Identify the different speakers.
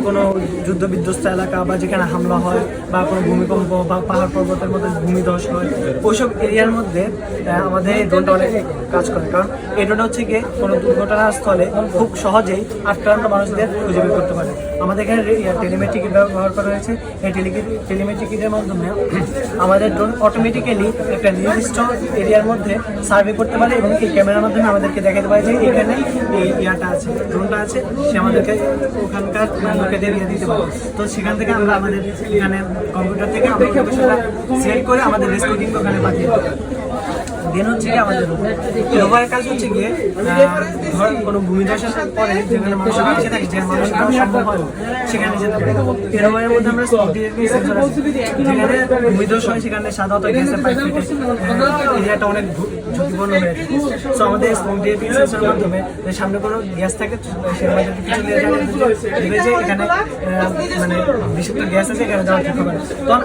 Speaker 1: কোনো যুদ্ধ বিধ্বস্ত এলাকা বা যেখানে হামলা হয় বা কোনো ভূমিকম্প বা পাহাড় পর্বতের মধ্যে ভূমিধস হয়, ওইসব এরিয়ার মধ্যে আমাদের এই ড্রোনটা অনেক কাজ করে। কারণ এই ড্রোনটা হচ্ছে গিয়ে কোনো দুর্ঘটনাস্থলে খুব সহজেই আক্রান্ত মানুষদের খুঁজে বের করতে পারে। আমাদের এখানে টেলিমেট্রিক ব্যবহার করা হয়েছে। এই টেলিমেট্রিকের মাধ্যমে আমাদের ড্রোন অটোমেটিক্যালি একটা নির্দিষ্ট এরিয়ার মধ্যে সার্ভে করতে পারে এবং এই ক্যামেরার মাধ্যমে আমাদেরকে দেখাতে পারে যে এখানে এই ইয়াটা আছে, ড্রোনটা আছে, সে আমাদেরকে ওখানকার লোকেদের ইয়ে দিতে পারে। তো সেখান থেকে আমরা আমাদের এখানে কম্পিউটার থেকে আমরা লোকেশনটা সিলেক্ট করে আমাদের রেস্কিউ টিমকে ওখানে পাঠিয়ে দিতে পারি। দেন হচ্ছে গিয়ে আমাদের রোভারের কাজ হচ্ছে গিয়ে ধর কোনো ভূমিধসের পরে যেখানে মানুষ বেঁচে থাকে, যে মানুষ যাওয়া সম্ভব হয় সেখানে যেতে পারে। এই রোভারের মধ্যে আমরা যেখানে ভূমিধস হয় সেখানে সাধারণত গ্যাসের পাইপ ফেটে এরিয়াটা অনেক ঝুঁকিপূর্ণ হয়ে থাকে। সো আমাদের স্মোক ডিটেকশন সেন্সরের মাধ্যমে সামনে কোনো গ্যাস থাকে সে আমাদের কিছু দেবে যে এখানে মানে বিষাক্ত গ্যাস আছে, এখানে যাওয়া ঠিক হবে না। তখন